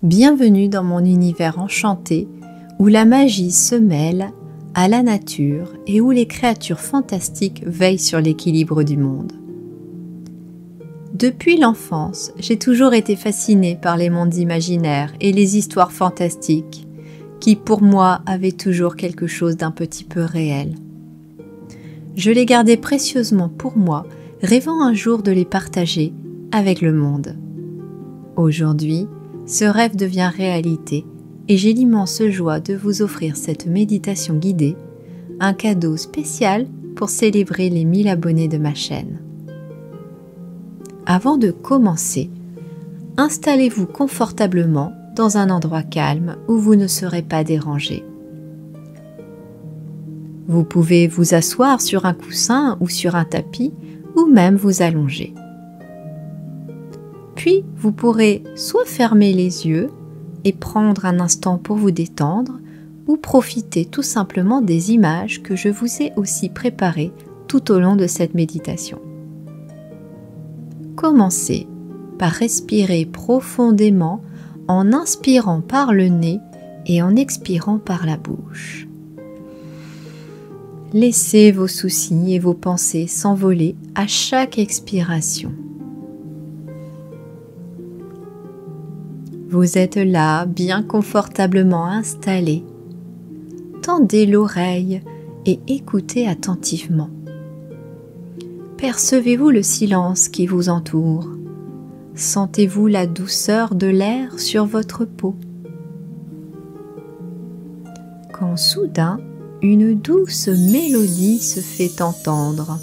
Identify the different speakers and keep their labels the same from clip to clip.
Speaker 1: Bienvenue dans mon univers enchanté où la magie se mêle à la nature et où les créatures fantastiques veillent sur l'équilibre du monde. Depuis l'enfance, j'ai toujours été fascinée par les mondes imaginaires et les histoires fantastiques qui, pour moi, avaient toujours quelque chose d'un petit peu réel. Je les gardais précieusement pour moi, rêvant un jour de les partager avec le monde. Aujourd'hui, ce rêve devient réalité et j'ai l'immense joie de vous offrir cette méditation guidée, un cadeau spécial pour célébrer les 1000 abonnés de ma chaîne. Avant de commencer, installez-vous confortablement dans un endroit calme où vous ne serez pas dérangé. Vous pouvez vous asseoir sur un coussin ou sur un tapis ou même vous allonger. Puis, vous pourrez soit fermer les yeux et prendre un instant pour vous détendre ou profiter tout simplement des images que je vous ai aussi préparées tout au long de cette méditation. Commencez par respirer profondément en inspirant par le nez et en expirant par la bouche. Laissez vos soucis et vos pensées s'envoler à chaque expiration. Vous êtes là, bien confortablement installé. Tendez l'oreille et écoutez attentivement. Percevez-vous le silence qui vous entoure? Sentez-vous la douceur de l'air sur votre peau? Quand soudain, une douce mélodie se fait entendre.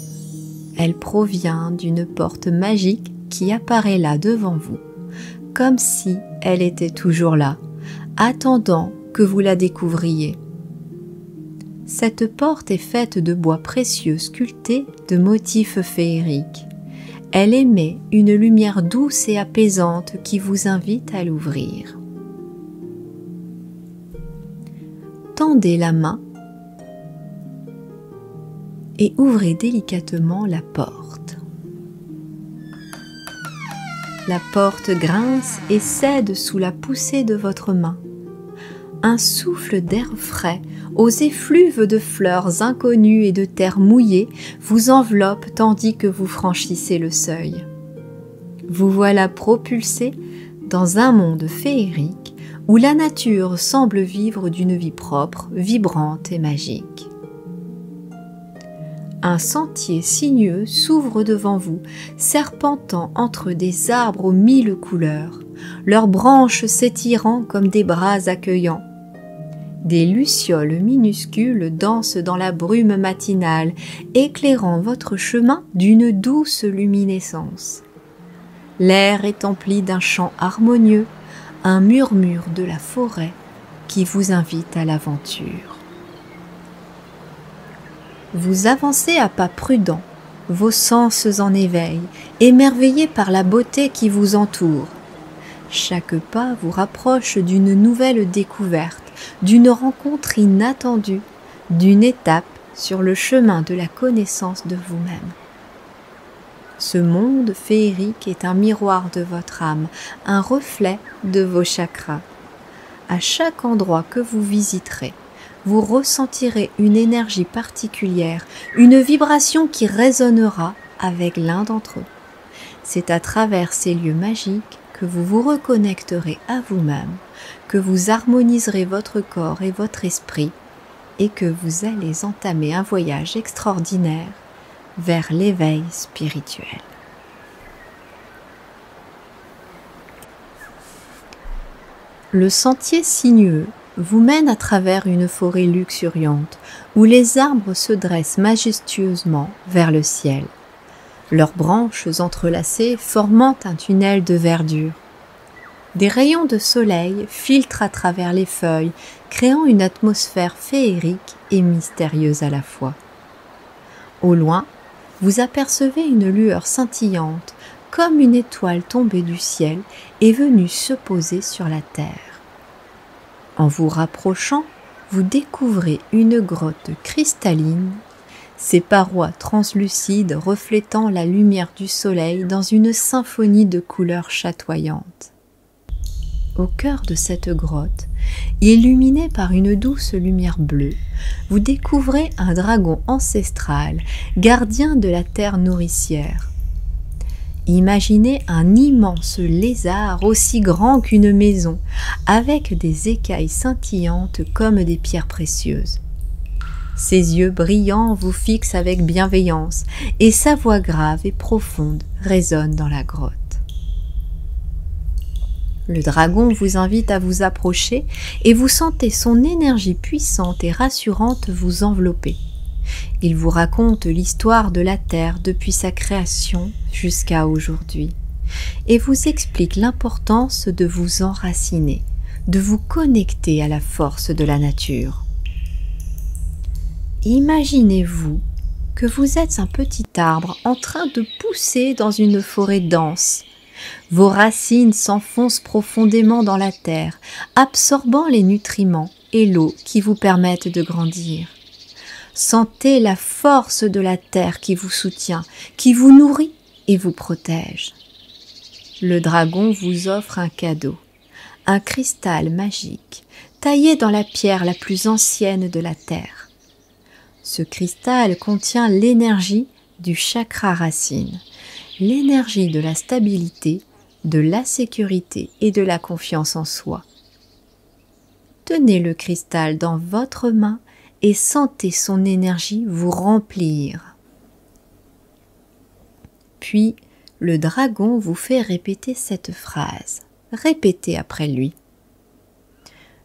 Speaker 1: Elle provient d'une porte magique qui apparaît là devant vous, comme si elle était toujours là, attendant que vous la découvriez. Cette porte est faite de bois précieux sculpté de motifs féeriques. Elle émet une lumière douce et apaisante qui vous invite à l'ouvrir. Tendez la main et ouvrez délicatement la porte. La porte grince et cède sous la poussée de votre main. Un souffle d'air frais, aux effluves de fleurs inconnues et de terre mouillée, vous enveloppe tandis que vous franchissez le seuil. Vous voilà propulsé dans un monde féerique où la nature semble vivre d'une vie propre, vibrante et magique. Un sentier sinueux s'ouvre devant vous, serpentant entre des arbres aux 1000 couleurs, leurs branches s'étirant comme des bras accueillants. Des lucioles minuscules dansent dans la brume matinale, éclairant votre chemin d'une douce luminescence. L'air est empli d'un chant harmonieux, un murmure de la forêt qui vous invite à l'aventure. Vous avancez à pas prudents, vos sens en éveil, émerveillés par la beauté qui vous entoure. Chaque pas vous rapproche d'une nouvelle découverte, d'une rencontre inattendue, d'une étape sur le chemin de la connaissance de vous-même. Ce monde féerique est un miroir de votre âme, un reflet de vos chakras. À chaque endroit que vous visiterez, vous ressentirez une énergie particulière, une vibration qui résonnera avec l'un d'entre eux. C'est à travers ces lieux magiques que vous vous reconnecterez à vous-même, que vous harmoniserez votre corps et votre esprit et que vous allez entamer un voyage extraordinaire vers l'éveil spirituel. Le sentier sinueux vous mène à travers une forêt luxuriante où les arbres se dressent majestueusement vers le ciel, leurs branches entrelacées formant un tunnel de verdure. Des rayons de soleil filtrent à travers les feuilles, créant une atmosphère féerique et mystérieuse à la fois. Au loin, vous apercevez une lueur scintillante, comme une étoile tombée du ciel et venue se poser sur la terre. En vous rapprochant, vous découvrez une grotte cristalline, ses parois translucides reflétant la lumière du soleil dans une symphonie de couleurs chatoyantes. Au cœur de cette grotte, illuminée par une douce lumière bleue, vous découvrez un dragon ancestral, gardien de la terre nourricière. Imaginez un immense lézard aussi grand qu'une maison, avec des écailles scintillantes comme des pierres précieuses. Ses yeux brillants vous fixent avec bienveillance et sa voix grave et profonde résonne dans la grotte. Le dragon vous invite à vous approcher et vous sentez son énergie puissante et rassurante vous envelopper. Il vous raconte l'histoire de la Terre depuis sa création jusqu'à aujourd'hui et vous explique l'importance de vous enraciner, de vous connecter à la force de la nature. Imaginez-vous que vous êtes un petit arbre en train de pousser dans une forêt dense. Vos racines s'enfoncent profondément dans la terre, absorbant les nutriments et l'eau qui vous permettent de grandir. Sentez la force de la terre qui vous soutient, qui vous nourrit et vous protège. Le dragon vous offre un cadeau, un cristal magique, taillé dans la pierre la plus ancienne de la terre. Ce cristal contient l'énergie du chakra racine, l'énergie de la stabilité, de la sécurité et de la confiance en soi. Tenez le cristal dans votre main et sentez son énergie vous remplir. Puis, le dragon vous fait répéter cette phrase. Répétez après lui.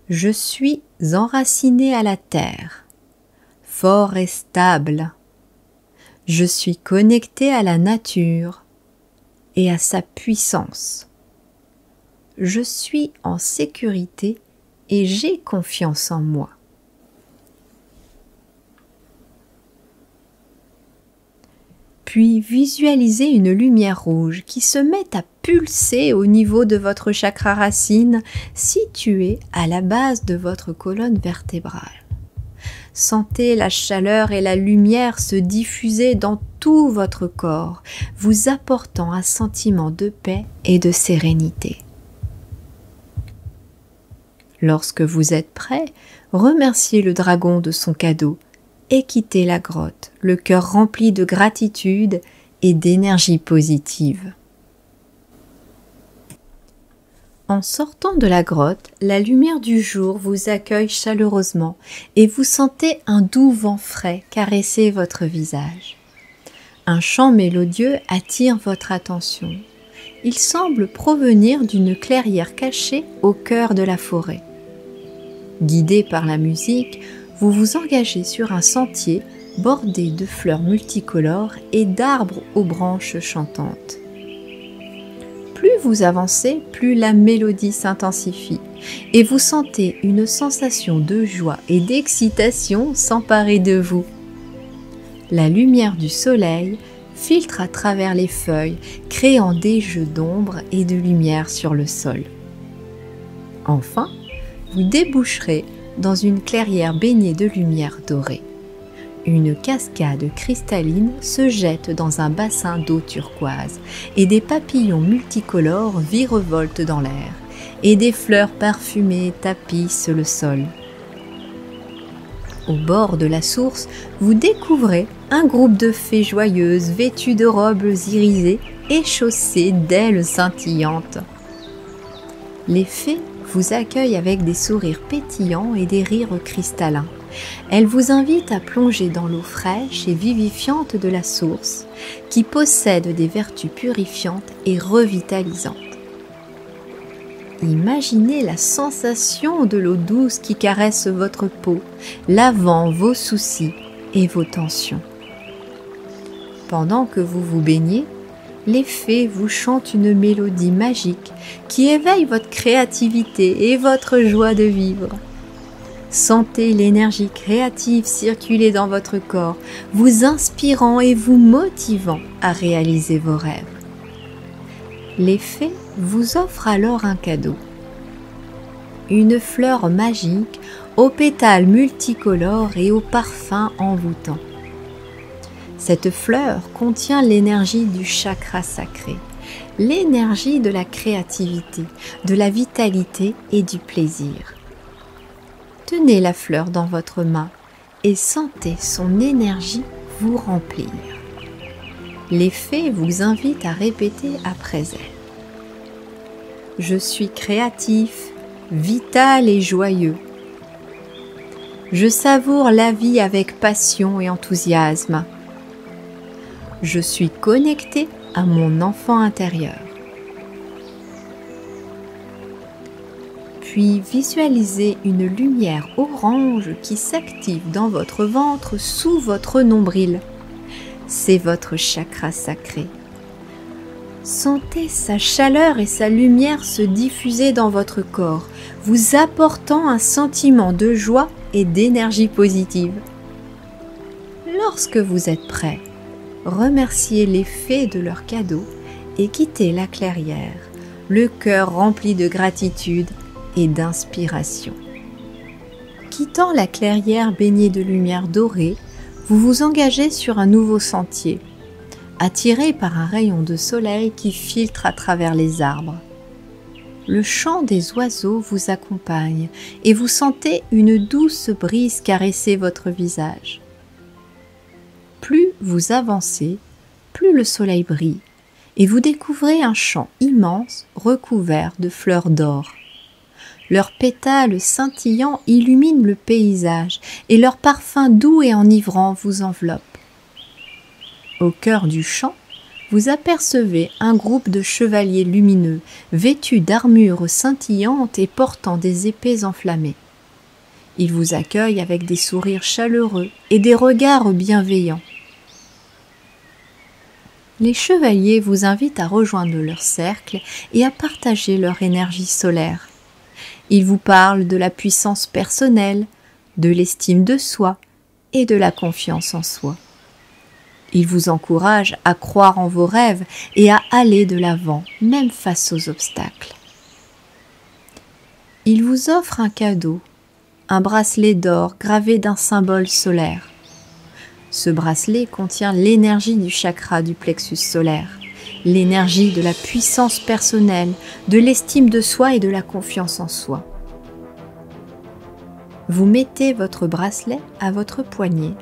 Speaker 1: Je suis enraciné à la terre, fort et stable. Je suis connecté à la nature et à sa puissance. Je suis en sécurité et j'ai confiance en moi. Puis visualisez une lumière rouge qui se met à pulser au niveau de votre chakra racine situé à la base de votre colonne vertébrale. Sentez la chaleur et la lumière se diffuser dans tout votre corps, vous apportant un sentiment de paix et de sérénité. Lorsque vous êtes prêt, remerciez le dragon de son cadeau et quittez la grotte, le cœur rempli de gratitude et d'énergie positive. En sortant de la grotte, la lumière du jour vous accueille chaleureusement et vous sentez un doux vent frais caresser votre visage. Un chant mélodieux attire votre attention. Il semble provenir d'une clairière cachée au cœur de la forêt. Guidé par la musique, vous vous engagez sur un sentier bordé de fleurs multicolores et d'arbres aux branches chantantes. Plus vous avancez, plus la mélodie s'intensifie et vous sentez une sensation de joie et d'excitation s'emparer de vous. La lumière du soleil filtre à travers les feuilles, créant des jeux d'ombre et de lumière sur le sol. Enfin, vous déboucherez dans une clairière baignée de lumière dorée. Une cascade cristalline se jette dans un bassin d'eau turquoise et des papillons multicolores virevoltent dans l'air et des fleurs parfumées tapissent le sol. Au bord de la source, vous découvrez un groupe de fées joyeuses vêtues de robes irisées et chaussées d'ailes scintillantes. Les fées vous accueillent avec des sourires pétillants et des rires cristallins. Elles vous invitent à plonger dans l'eau fraîche et vivifiante de la source, qui possède des vertus purifiantes et revitalisantes. Imaginez la sensation de l'eau douce qui caresse votre peau, lavant vos soucis et vos tensions. Pendant que vous vous baignez, les fées vous chantent une mélodie magique qui éveille votre créativité et votre joie de vivre. Sentez l'énergie créative circuler dans votre corps, vous inspirant et vous motivant à réaliser vos rêves. Les fées vous offrent alors un cadeau. Une fleur magique aux pétales multicolores et au parfum envoûtant. Cette fleur contient l'énergie du chakra sacré, l'énergie de la créativité, de la vitalité et du plaisir. Tenez la fleur dans votre main et sentez son énergie vous remplir. Les fées vous invitent à répéter après elle. Je suis créatif, vital et joyeux. Je savoure la vie avec passion et enthousiasme. Je suis connecté à mon enfant intérieur. Puis visualisez une lumière orange qui s'active dans votre ventre sous votre nombril. C'est votre chakra sacré. Sentez sa chaleur et sa lumière se diffuser dans votre corps, vous apportant un sentiment de joie et d'énergie positive. Lorsque vous êtes prêt, remerciez les fées de leurs cadeaux et quittez la clairière, le cœur rempli de gratitude et d'inspiration. Quittant la clairière baignée de lumière dorée, vous vous engagez sur un nouveau sentier, attiré par un rayon de soleil qui filtre à travers les arbres. Le chant des oiseaux vous accompagne et vous sentez une douce brise caresser votre visage. Plus vous avancez, plus le soleil brille et vous découvrez un champ immense recouvert de fleurs d'or. Leurs pétales scintillants illuminent le paysage et leur parfum doux et enivrant vous enveloppe. Au cœur du champ, vous apercevez un groupe de chevaliers lumineux, vêtus d'armures scintillantes et portant des épées enflammées. Ils vous accueillent avec des sourires chaleureux et des regards bienveillants. Les chevaliers vous invitent à rejoindre leur cercle et à partager leur énergie solaire. Ils vous parlent de la puissance personnelle, de l'estime de soi et de la confiance en soi. Ils vous encouragent à croire en vos rêves et à aller de l'avant, même face aux obstacles. Ils vous offrent un cadeau, un bracelet d'or gravé d'un symbole solaire. Ce bracelet contient l'énergie du chakra du plexus solaire, l'énergie de la puissance personnelle, de l'estime de soi et de la confiance en soi. Vous mettez votre bracelet à votre poignet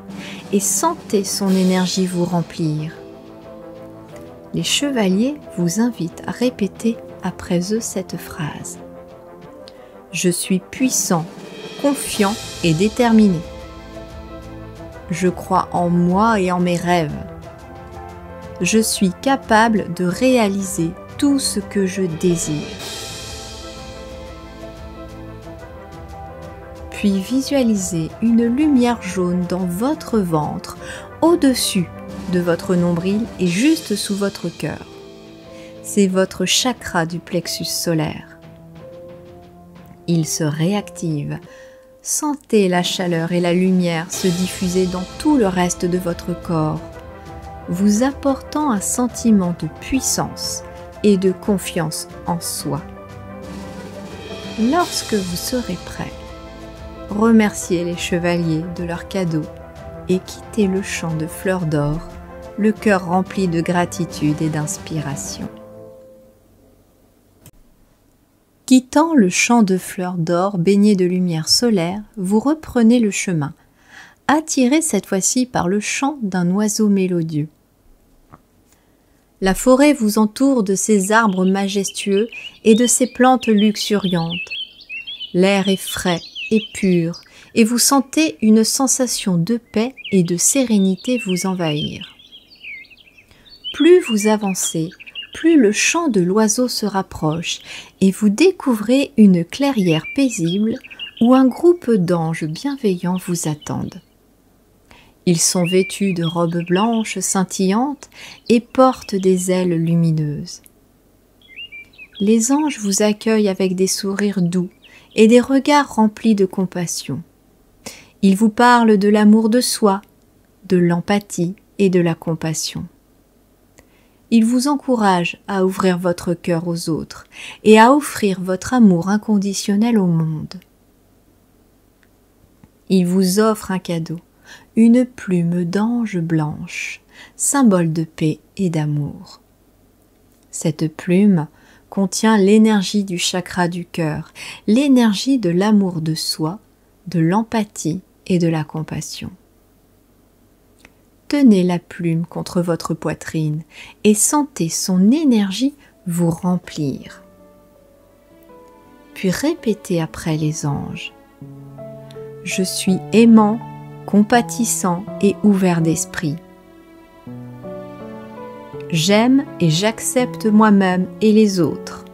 Speaker 1: et sentez son énergie vous remplir. Les chevaliers vous invitent à répéter après eux cette phrase. Je suis puissant, confiant et déterminé. Je crois en moi et en mes rêves. Je suis capable de réaliser tout ce que je désire. Puis visualisez une lumière jaune dans votre ventre, au-dessus de votre nombril et juste sous votre cœur. C'est votre chakra du plexus solaire. Il se réactive. Sentez la chaleur et la lumière se diffuser dans tout le reste de votre corps, vous apportant un sentiment de puissance et de confiance en soi. Lorsque vous serez prêt, remerciez les chevaliers de leurs cadeaux et quittez le champ de fleurs d'or, le cœur rempli de gratitude et d'inspiration. Quittant le champ de fleurs d'or baigné de lumière solaire, vous reprenez le chemin, attiré cette fois-ci par le chant d'un oiseau mélodieux. La forêt vous entoure de ses arbres majestueux et de ses plantes luxuriantes. L'air est frais et pur, et vous sentez une sensation de paix et de sérénité vous envahir. Plus vous avancez, plus le chant de l'oiseau se rapproche, et vous découvrez une clairière paisible où un groupe d'anges bienveillants vous attendent. Ils sont vêtus de robes blanches scintillantes et portent des ailes lumineuses. Les anges vous accueillent avec des sourires doux et des regards remplis de compassion. Ils vous parlent de l'amour de soi, de l'empathie et de la compassion. Ils vous encouragent à ouvrir votre cœur aux autres et à offrir votre amour inconditionnel au monde. Ils vous offrent un cadeau, une plume d'ange blanche, symbole de paix et d'amour. Cette plume contient l'énergie du chakra du cœur, l'énergie de l'amour de soi, de l'empathie et de la compassion. Tenez la plume contre votre poitrine et sentez son énergie vous remplir. Puis répétez après les anges. Je suis aimant, compatissant et ouvert d'esprit. J'aime et j'accepte moi-même et les autres.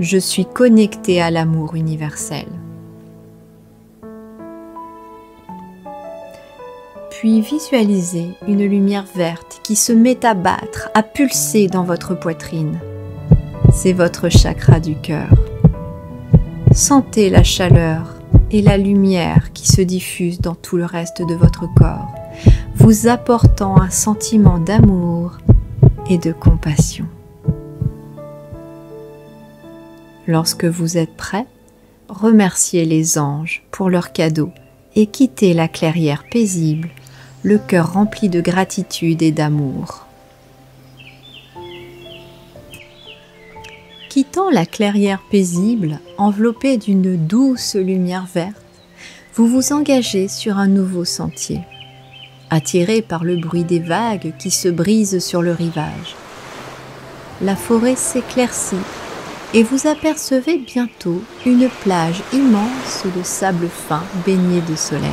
Speaker 1: Je suis connecté à l'amour universel. Puis visualisez une lumière verte qui se met à battre, à pulser dans votre poitrine. C'est votre chakra du cœur. Sentez la chaleur et la lumière qui se diffusent dans tout le reste de votre corps, vous apportant un sentiment d'amour et de compassion. Lorsque vous êtes prêt, remerciez les anges pour leurs cadeaux et quittez la clairière paisible, le cœur rempli de gratitude et d'amour. Quittant la clairière paisible, enveloppée d'une douce lumière verte, vous vous engagez sur un nouveau sentier, attiré par le bruit des vagues qui se brisent sur le rivage. La forêt s'éclaircit et vous apercevez bientôt une plage immense de sable fin baignée de soleil.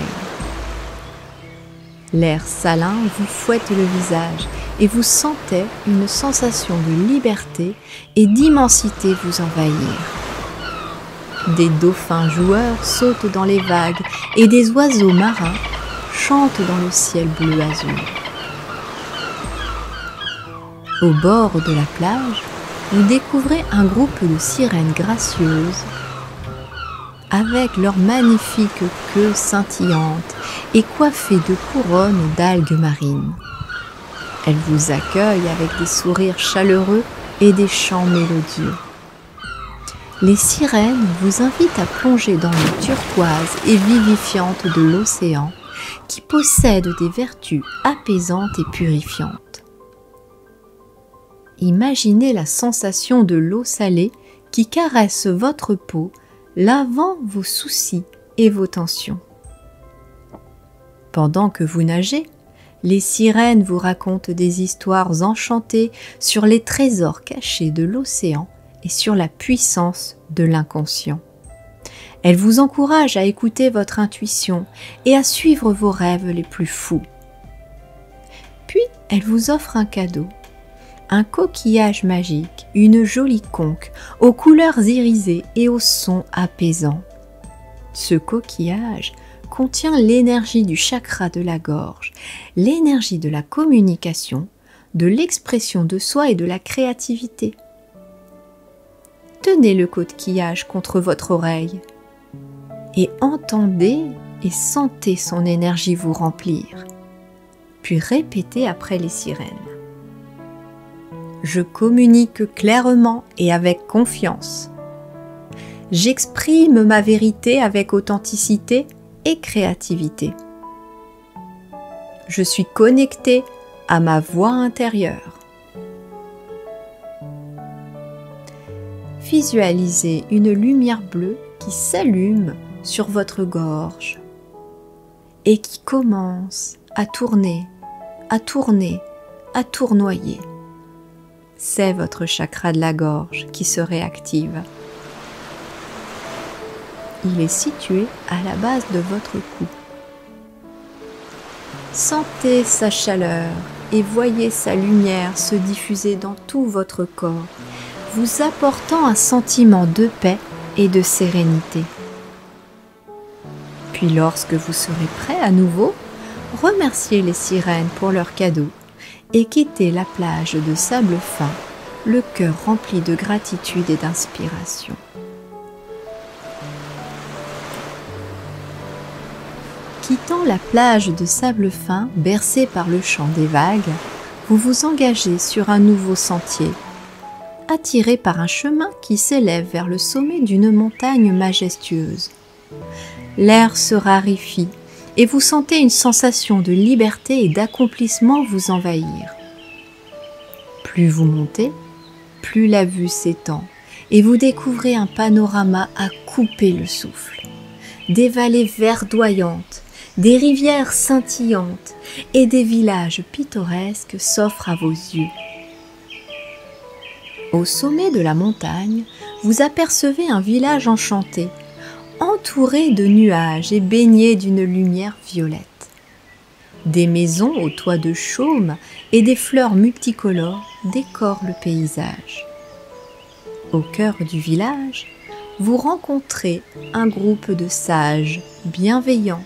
Speaker 1: L'air salin vous fouette le visage et vous sentez une sensation de liberté et d'immensité vous envahir. Des dauphins joueurs sautent dans les vagues et des oiseaux marins chantent dans le ciel bleu azur. Au bord de la plage, vous découvrez un groupe de sirènes gracieuses avec leurs magnifiques queues scintillantes et coiffées de couronnes d'algues marines. Elles vous accueillent avec des sourires chaleureux et des chants mélodieux. Les sirènes vous invitent à plonger dans l'eau turquoise et vivifiante de l'océan qui possède des vertus apaisantes et purifiantes. Imaginez la sensation de l'eau salée qui caresse votre peau, lavant vos soucis et vos tensions. Pendant que vous nagez, les sirènes vous racontent des histoires enchantées sur les trésors cachés de l'océan et sur la puissance de l'inconscient. Elles vous encouragent à écouter votre intuition et à suivre vos rêves les plus fous. Puis, elles vous offrent un cadeau. Un coquillage magique, une jolie conque, aux couleurs irisées et au son apaisant. Ce coquillage contient l'énergie du chakra de la gorge, l'énergie de la communication, de l'expression de soi et de la créativité. Tenez le coquillage contre votre oreille et entendez et sentez son énergie vous remplir. Puis répétez après les sirènes. Je communique clairement et avec confiance. J'exprime ma vérité avec authenticité et créativité. Je suis connecté à ma voix intérieure. Visualisez une lumière bleue qui s'allume sur votre gorge et qui commence à tourner, à tourner, à tournoyer. C'est votre chakra de la gorge qui se réactive. Il est situé à la base de votre cou. Sentez sa chaleur et voyez sa lumière se diffuser dans tout votre corps, vous apportant un sentiment de paix et de sérénité. Puis lorsque vous serez prêt à nouveau, remerciez les sirènes pour leurs cadeaux et quittez la plage de sable fin, le cœur rempli de gratitude et d'inspiration. Quittant la plage de sable fin, bercée par le chant des vagues, vous vous engagez sur un nouveau sentier, attiré par un chemin qui s'élève vers le sommet d'une montagne majestueuse. L'air se raréfie et vous sentez une sensation de liberté et d'accomplissement vous envahir. Plus vous montez, plus la vue s'étend et vous découvrez un panorama à couper le souffle. Des vallées verdoyantes, des rivières scintillantes et des villages pittoresques s'offrent à vos yeux. Au sommet de la montagne, vous apercevez un village enchanté, entouré de nuages et baigné d'une lumière violette. Des maisons aux toits de chaume et des fleurs multicolores décorent le paysage. Au cœur du village, vous rencontrez un groupe de sages bienveillants,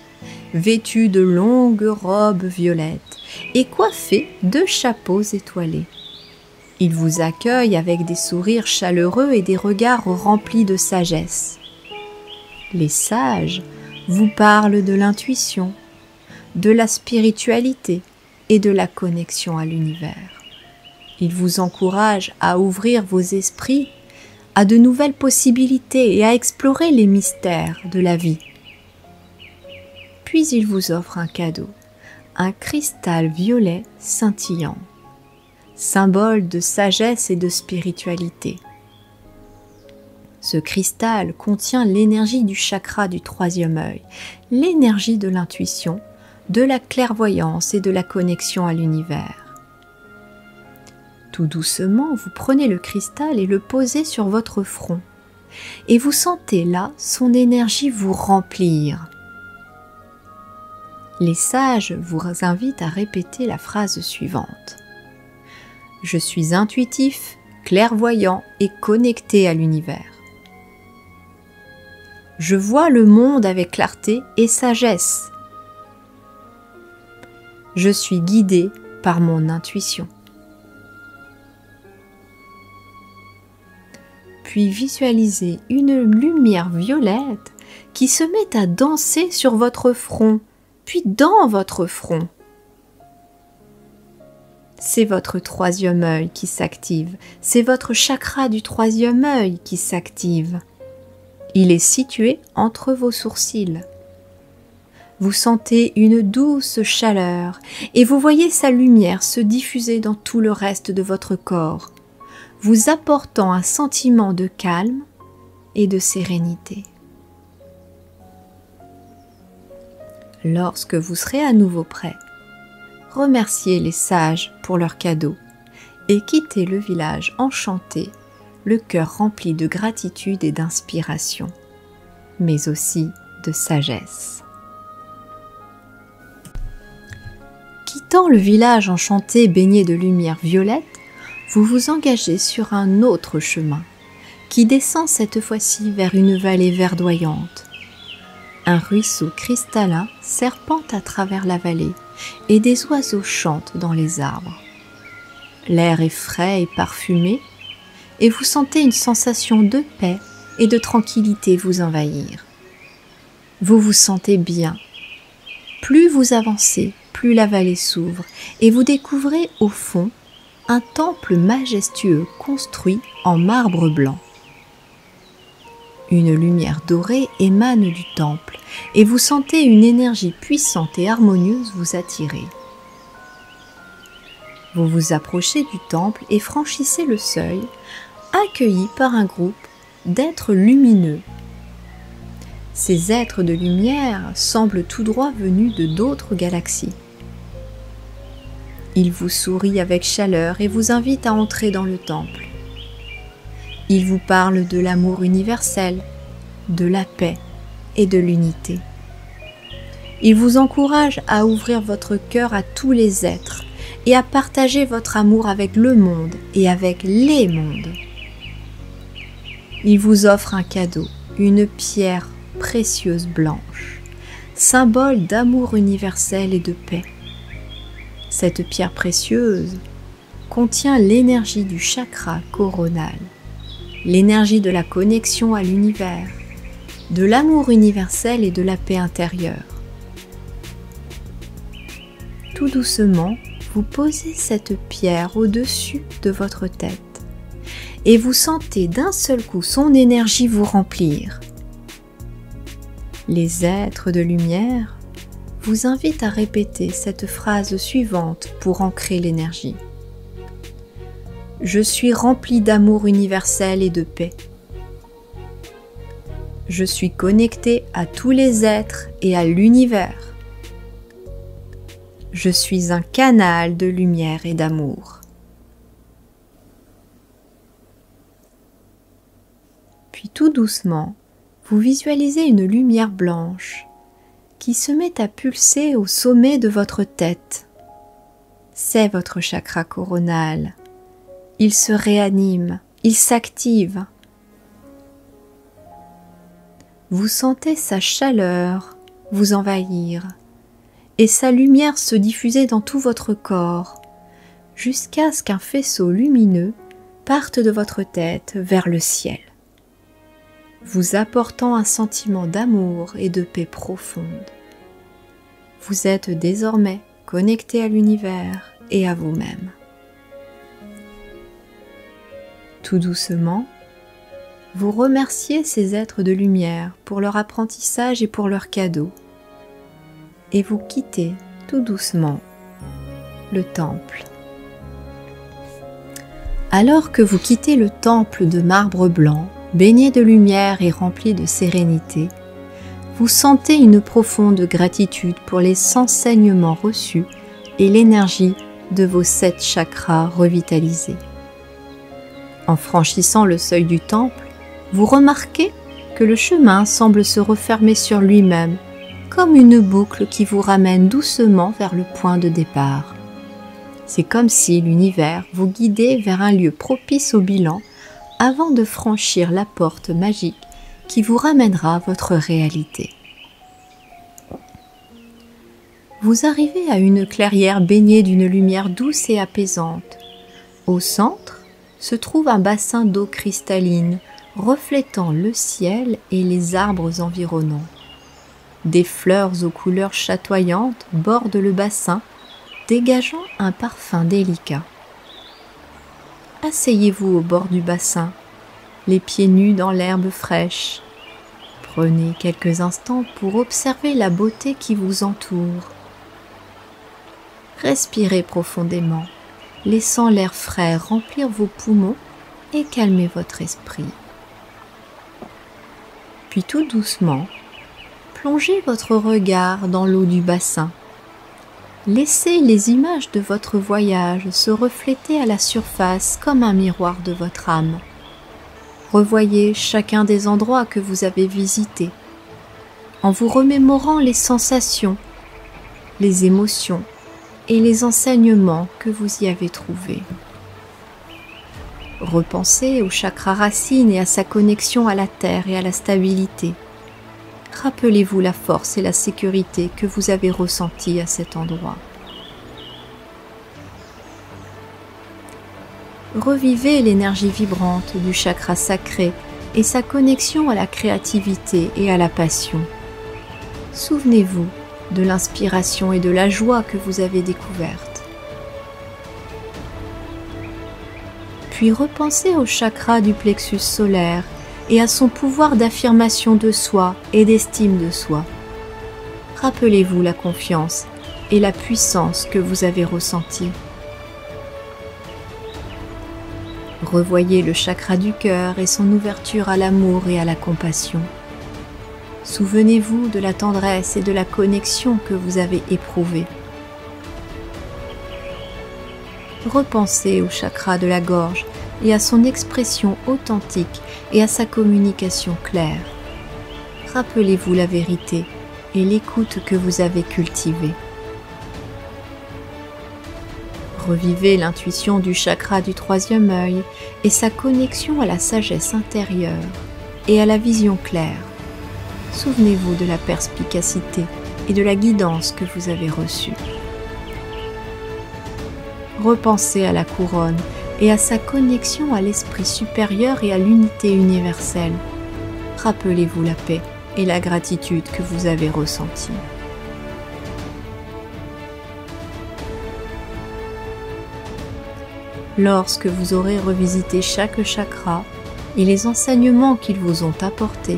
Speaker 1: vêtus de longues robes violettes et coiffés de chapeaux étoilés. Ils vous accueillent avec des sourires chaleureux et des regards remplis de sagesse. Les sages vous parlent de l'intuition, de la spiritualité et de la connexion à l'univers. Ils vous encouragent à ouvrir vos esprits à de nouvelles possibilités et à explorer les mystères de la vie. Puis ils vous offrent un cadeau, un cristal violet scintillant, symbole de sagesse et de spiritualité. Ce cristal contient l'énergie du chakra du troisième œil, l'énergie de l'intuition, de la clairvoyance et de la connexion à l'univers. Tout doucement, vous prenez le cristal et le posez sur votre front, et vous sentez là son énergie vous remplir. Les sages vous invitent à répéter la phrase suivante. Je suis intuitif, clairvoyant et connecté à l'univers. Je vois le monde avec clarté et sagesse. Je suis guidé par mon intuition. Puis visualisez une lumière violette qui se met à danser sur votre front, puis dans votre front. C'est votre troisième œil qui s'active, c'est votre chakra du troisième œil qui s'active. Il est situé entre vos sourcils. Vous sentez une douce chaleur et vous voyez sa lumière se diffuser dans tout le reste de votre corps, vous apportant un sentiment de calme et de sérénité. Lorsque vous serez à nouveau prêt, remerciez les sages pour leurs cadeaux et quittez le village enchanté, le cœur rempli de gratitude et d'inspiration, mais aussi de sagesse. Quittant le village enchanté baigné de lumière violette, vous vous engagez sur un autre chemin, qui descend cette fois-ci vers une vallée verdoyante. Un ruisseau cristallin serpente à travers la vallée, et des oiseaux chantent dans les arbres. L'air est frais et parfumé, et vous sentez une sensation de paix et de tranquillité vous envahir. Vous vous sentez bien. Plus vous avancez, plus la vallée s'ouvre, et vous découvrez au fond un temple majestueux construit en marbre blanc. Une lumière dorée émane du temple et vous sentez une énergie puissante et harmonieuse vous attirer. Vous vous approchez du temple et franchissez le seuil, accueillis par un groupe d'êtres lumineux. Ces êtres de lumière semblent tout droit venus de d'autres galaxies. Ils vous sourient avec chaleur et vous invitent à entrer dans le temple. Ils vous parlent de l'amour universel, de la paix et de l'unité. Ils vous encouragent à ouvrir votre cœur à tous les êtres et à partager votre amour avec le monde et avec les mondes. Ils vous offrent un cadeau, une pierre précieuse blanche, symbole d'amour universel et de paix. Cette pierre précieuse contient l'énergie du chakra coronal, l'énergie de la connexion à l'univers, de l'amour universel et de la paix intérieure. Tout doucement, vous posez cette pierre au-dessus de votre tête et vous sentez d'un seul coup son énergie vous remplir. Les êtres de lumière vous invitent à répéter cette phrase suivante pour ancrer l'énergie. Je suis rempli d'amour universel et de paix. Je suis connecté à tous les êtres et à l'univers. Je suis un canal de lumière et d'amour. Puis tout doucement, vous visualisez une lumière blanche qui se met à pulser au sommet de votre tête. C'est votre chakra coronal. Il se réanime, il s'active. Vous sentez sa chaleur vous envahir et sa lumière se diffuser dans tout votre corps jusqu'à ce qu'un faisceau lumineux parte de votre tête vers le ciel, vous apportant un sentiment d'amour et de paix profonde. Vous êtes désormais connecté à l'univers et à vous-même. Tout doucement, vous remerciez ces êtres de lumière pour leur apprentissage et pour leurs cadeaux. Et vous quittez tout doucement le temple. Alors que vous quittez le temple de marbre blanc, baigné de lumière et rempli de sérénité, vous sentez une profonde gratitude pour les enseignements reçus et l'énergie de vos 7 chakras revitalisés. En franchissant le seuil du temple, vous remarquez que le chemin semble se refermer sur lui-même, comme une boucle qui vous ramène doucement vers le point de départ. C'est comme si l'univers vous guidait vers un lieu propice au bilan avant de franchir la porte magique qui vous ramènera à votre réalité. Vous arrivez à une clairière baignée d'une lumière douce et apaisante. Au centre se trouve un bassin d'eau cristalline reflétant le ciel et les arbres environnants. Des fleurs aux couleurs chatoyantes bordent le bassin, dégageant un parfum délicat. Asseyez-vous au bord du bassin, les pieds nus dans l'herbe fraîche. Prenez quelques instants pour observer la beauté qui vous entoure. Respirez profondément, laissant l'air frais remplir vos poumons et calmer votre esprit. Puis tout doucement, plongez votre regard dans l'eau du bassin. Laissez les images de votre voyage se refléter à la surface comme un miroir de votre âme. Revoyez chacun des endroits que vous avez visités, en vous remémorant les sensations, les émotions et les enseignements que vous y avez trouvés. Repensez au chakra racine et à sa connexion à la terre et à la stabilité. Rappelez-vous la force et la sécurité que vous avez ressenties à cet endroit. Revivez l'énergie vibrante du chakra sacré et sa connexion à la créativité et à la passion. Souvenez-vous de l'inspiration et de la joie que vous avez découvertes. Puis repensez au chakra du plexus solaire et à son pouvoir d'affirmation de soi et d'estime de soi. Rappelez-vous la confiance et la puissance que vous avez ressentie. Revoyez le chakra du cœur et son ouverture à l'amour et à la compassion. Souvenez-vous de la tendresse et de la connexion que vous avez éprouvée. Repensez au chakra de la gorge et à son expression authentique et à sa communication claire. Rappelez-vous la vérité et l'écoute que vous avez cultivée. Revivez l'intuition du chakra du 3e œil et sa connexion à la sagesse intérieure et à la vision claire. Souvenez-vous de la perspicacité et de la guidance que vous avez reçue. Repensez à la couronne et à sa connexion à l'esprit supérieur et à l'unité universelle. Rappelez-vous la paix et la gratitude que vous avez ressenties. Lorsque vous aurez revisité chaque chakra et les enseignements qu'ils vous ont apportés,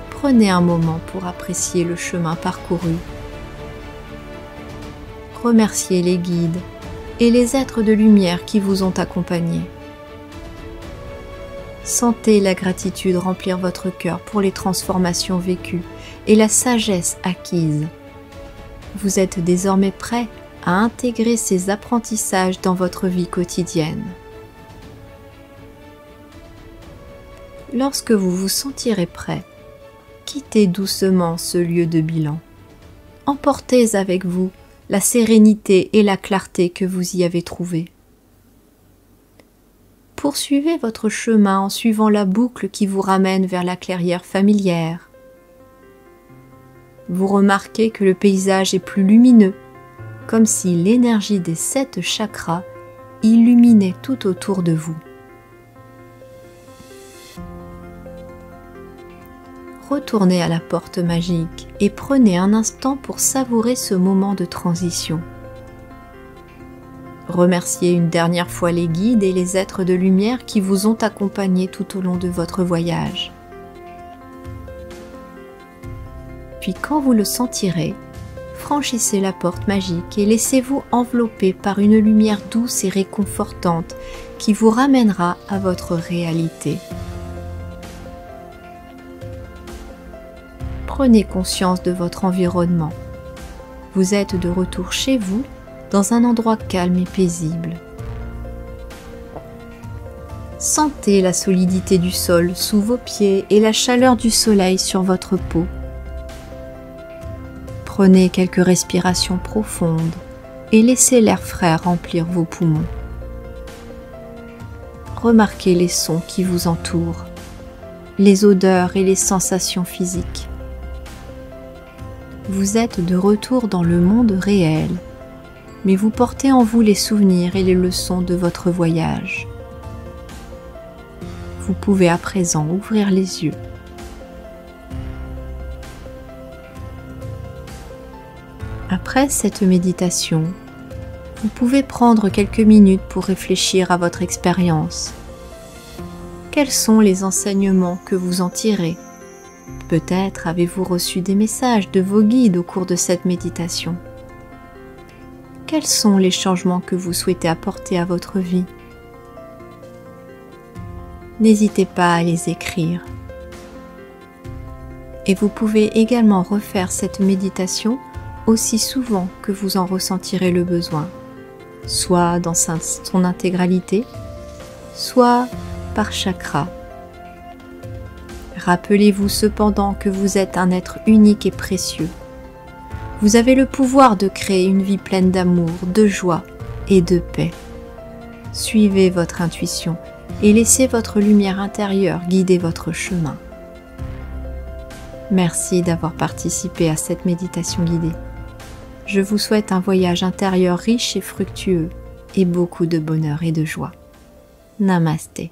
Speaker 1: prenez un moment pour apprécier le chemin parcouru. Remerciez les guides et les êtres de lumière qui vous ont accompagnés. Sentez la gratitude remplir votre cœur pour les transformations vécues et la sagesse acquise. Vous êtes désormais prêt à intégrer ces apprentissages dans votre vie quotidienne. Lorsque vous vous sentirez prêt, quittez doucement ce lieu de bilan. Emportez avec vous la sérénité et la clarté que vous y avez trouvées. Poursuivez votre chemin en suivant la boucle qui vous ramène vers la clairière familière. Vous remarquez que le paysage est plus lumineux, comme si l'énergie des 7 chakras illuminait tout autour de vous. Retournez à la porte magique et prenez un instant pour savourer ce moment de transition. Remerciez une dernière fois les guides et les êtres de lumière qui vous ont accompagné tout au long de votre voyage. Puis quand vous le sentirez, franchissez la porte magique et laissez-vous envelopper par une lumière douce et réconfortante qui vous ramènera à votre réalité. Prenez conscience de votre environnement. Vous êtes de retour chez vous, dans un endroit calme et paisible. Sentez la solidité du sol sous vos pieds et la chaleur du soleil sur votre peau. Prenez quelques respirations profondes et laissez l'air frais remplir vos poumons. Remarquez les sons qui vous entourent, les odeurs et les sensations physiques. Vous êtes de retour dans le monde réel, mais vous portez en vous les souvenirs et les leçons de votre voyage. Vous pouvez à présent ouvrir les yeux. Après cette méditation, vous pouvez prendre quelques minutes pour réfléchir à votre expérience. Quels sont les enseignements que vous en tirez ? Peut-être avez-vous reçu des messages de vos guides au cours de cette méditation. Quels sont les changements que vous souhaitez apporter à votre vie? N'hésitez pas à les écrire. Et vous pouvez également refaire cette méditation aussi souvent que vous en ressentirez le besoin, soit dans son intégralité, soit par chakra. Rappelez-vous cependant que vous êtes un être unique et précieux. Vous avez le pouvoir de créer une vie pleine d'amour, de joie et de paix. Suivez votre intuition et laissez votre lumière intérieure guider votre chemin. Merci d'avoir participé à cette méditation guidée. Je vous souhaite un voyage intérieur riche et fructueux et beaucoup de bonheur et de joie. Namasté.